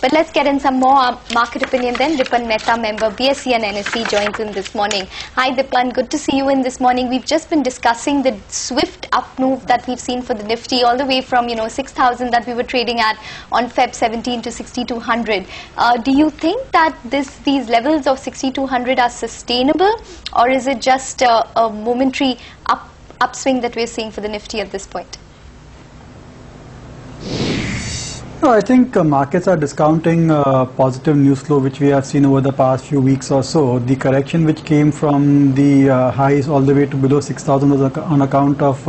But let's get in some more market opinion then. Dipan Mehta, member BSE and NSE, joins in this morning. Hi Dipan, good to see you in this morning. We've just been discussing the swift up move that we've seen for the Nifty, all the way from 6,000 that we were trading at on Feb 17 to 6,200. Do you think that these levels of 6,200 are sustainable, or is it just a momentary upswing that we're seeing for the Nifty at this point? No, I think markets are discounting positive news flow which we have seen over the past few weeks or so. The correction which came from the highs all the way to below 6,000 was on account of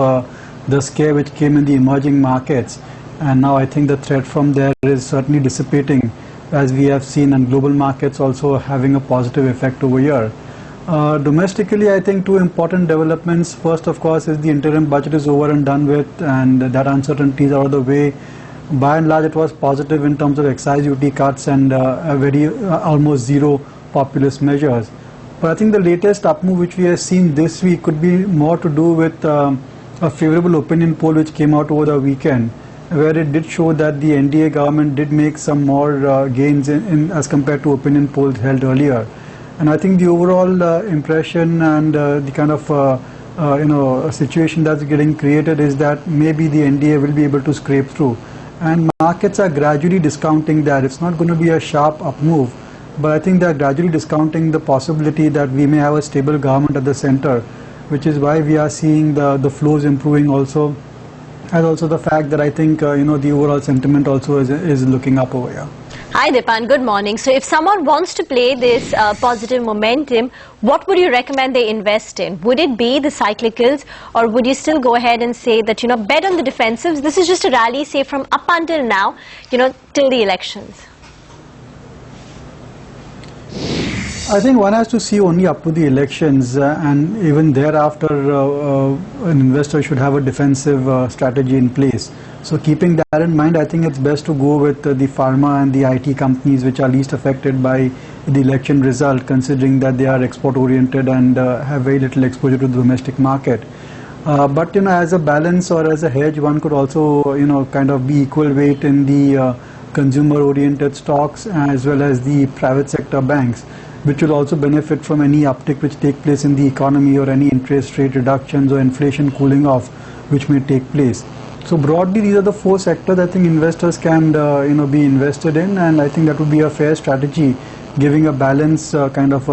the scare which came in the emerging markets, and now I think the threat from there is certainly dissipating, as we have seen, and global markets also having a positive effect over here. Domestically, I think two important developments. First, of course, is the interim budget is over and done with, and that uncertainty is out of the way. By and large, it was positive in terms of excise duty cuts and almost zero populist measures. But I think the latest up move which we have seen this week could be more to do with a favorable opinion poll which came out over the weekend, where it did show that the NDA government did make some more gains as compared to opinion polls held earlier. And I think the overall impression and the kind of situation that's getting created is that maybe the NDA will be able to scrape through. And markets are gradually discounting that. It's not going to be a sharp up move, but I think they are gradually discounting the possibility that we may have a stable government at the center, which is why we are seeing the flows improving also, and also the fact that I think the overall sentiment also is looking up over here. Hi Dipan, good morning. So if someone wants to play this positive momentum, what would you recommend they invest in? Would it be the cyclicals, or would you still go ahead and say that, bet on the defensives? This is just a rally, say, from up until now, till the elections. I think one has to see only up to the elections, and even thereafter an investor should have a defensive strategy in place. So keeping that in mind, I think it's best to go with the pharma and the IT companies which are least affected by the election result, considering that they are export oriented and have very little exposure to the domestic market. But as a balance or as a hedge, one could also kind of be equal weight in the consumer oriented stocks as well as the private sector banks, which will also benefit from any uptick which take place in the economy, or any interest rate reductions or inflation cooling off which may take place. So broadly, these are the four sectors I think investors can be invested in, and I think that would be a fair strategy, giving a balanced kind of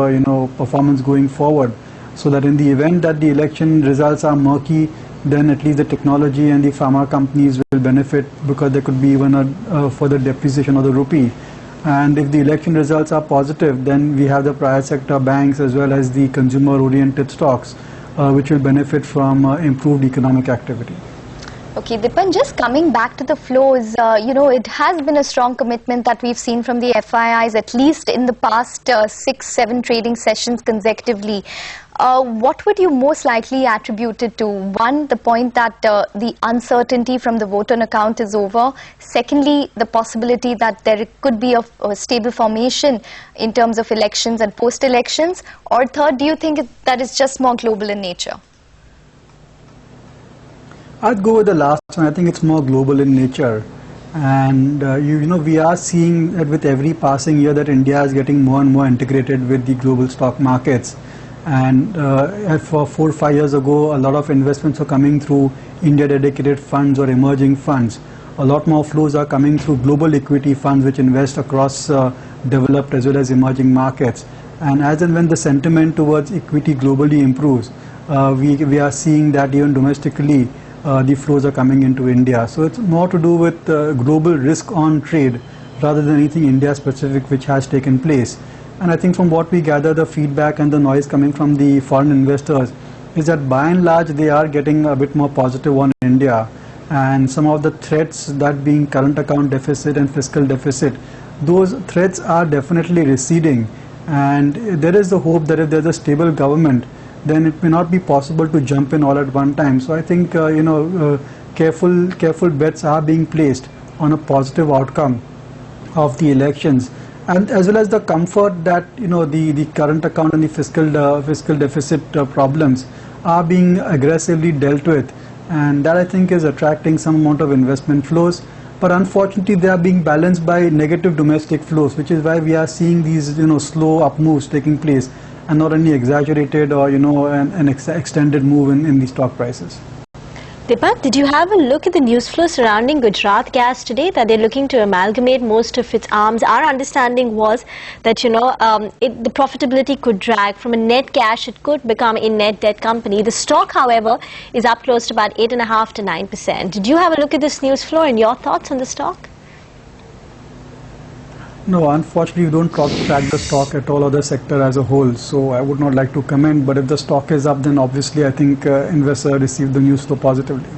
performance going forward, so that in the event that the election results are murky, then at least the technology and the pharma companies will benefit, because there could be even a further depreciation of the rupee. And if the election results are positive, then we have the private sector banks as well as the consumer oriented stocks which will benefit from improved economic activity. Okay, Dipan, just coming back to the flows, it has been a strong commitment that we've seen from the FIIs, at least in the past 6-7 trading sessions consecutively. What would you most likely attribute it to? One, the point that the uncertainty from the vote on account is over. Secondly, the possibility that there could be a stable formation in terms of elections and post-elections. Or third, do you think that is just more global in nature? I'd go with the last one. I think it's more global in nature, and we are seeing that with every passing year that India is getting more and more integrated with the global stock markets. And for 4 or 5 years ago, a lot of investments were coming through India dedicated funds or emerging funds. A lot more flows are coming through global equity funds which invest across developed as well as emerging markets. And as and when the sentiment towards equity globally improves, we are seeing that even domestically the flows are coming into India. So it's more to do with global risk on trade rather than anything India specific which has taken place. And I think from what we gather, the feedback and the noise coming from the foreign investors is that by and large they are getting a bit more positive on India, and some of the threats, that being current account deficit and fiscal deficit, those threats are definitely receding, and there is the hope that if there's a stable government, then it may not be possible to jump in all at one time. So I think careful bets are being placed on a positive outcome of the elections, and as well as the comfort that the current account and the fiscal deficit problems are being aggressively dealt with, and that I think is attracting some amount of investment flows. but unfortunately they are being balanced by negative domestic flows, which is why we are seeing these slow up moves taking place, and not only exaggerated or an extended move in the stock prices. Dipan, did you have a look at the news flow surrounding Gujarat Gas today, that they're looking to amalgamate most of its arms? Our understanding was that, the profitability could drag from a net cash, it could become a net debt company. The stock, however, is up close to about 8.5% to 9%. Did you have a look at this news flow and your thoughts on the stock? No, unfortunately, we don't track the stock at all, or the sector as a whole. So I would not like to comment. But if the stock is up, then obviously I think investor received the news flow positively.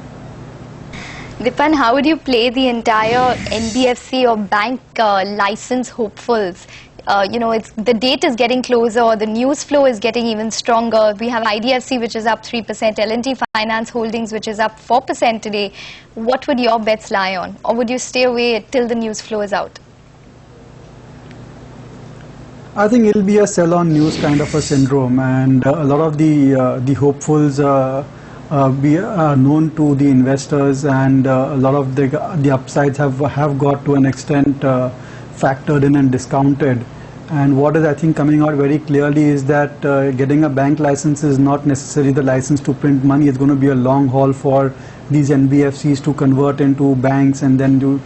Dipan, how would you play the entire NBFC or bank license hopefuls? The date is getting closer, the news flow is getting even stronger. We have IDFC, which is up 3%, L&T Finance Holdings, which is up 4% today. What would your bets lie on? Or would you stay away till the news flow is out? I think it'll be a sell-on news kind of a syndrome, and a lot of the hopefuls we are known to the investors, and a lot of the upsides have got to an extent factored in and discounted. And what is, I think, coming out very clearly is that getting a bank license is not necessarily the license to print money. It's going to be a long haul for these NBFCs to convert into banks, and then to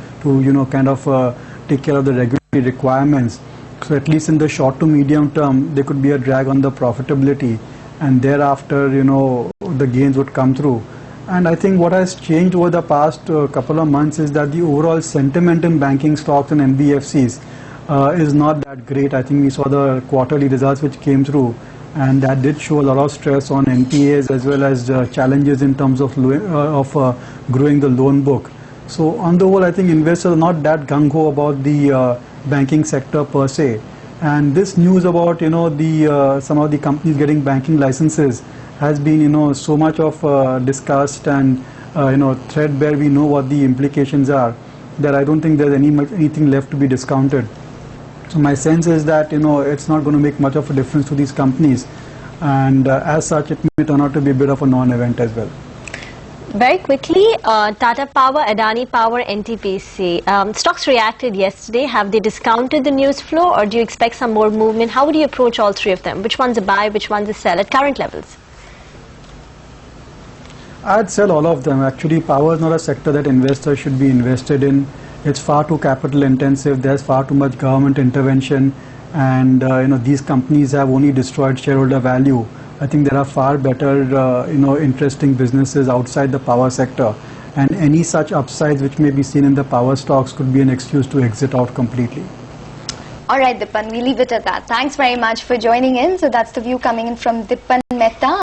kind of take care of the regulatory requirements. So at least in the short to medium term, there could be a drag on the profitability, and thereafter, the gains would come through. And I think what has changed over the past couple of months is that the overall sentiment in banking stocks and NBFCs is not that great. I think we saw the quarterly results which came through, and that did show a lot of stress on NPAs as well as challenges in terms of growing the loan book. So on the whole, I think investors are not that gung-ho about the banking sector per se, and this news about some of the companies getting banking licenses has been so much of discussed and threadbare. We know what the implications are, that I don't think there's anything left to be discounted. So my sense is that it's not going to make much of a difference to these companies, and as such it may turn out to be a bit of a non-event as well. Very quickly, Tata Power, Adani Power, NTPC. Stocks reacted yesterday. Have they discounted the news flow, or do you expect some more movement? How would you approach all three of them? Which one's a buy, which one's a sell at current levels? I'd sell all of them. Actually, power is not a sector that investors should be invested in. It's far too capital intensive. There's far too much government intervention, and these companies have only destroyed shareholder value. I think there are far better, interesting businesses outside the power sector, and any such upsides which may be seen in the power stocks could be an excuse to exit out completely. All right, Dipan, we leave it at that. Thanks very much for joining in. So that's the view coming in from Dipan Mehta.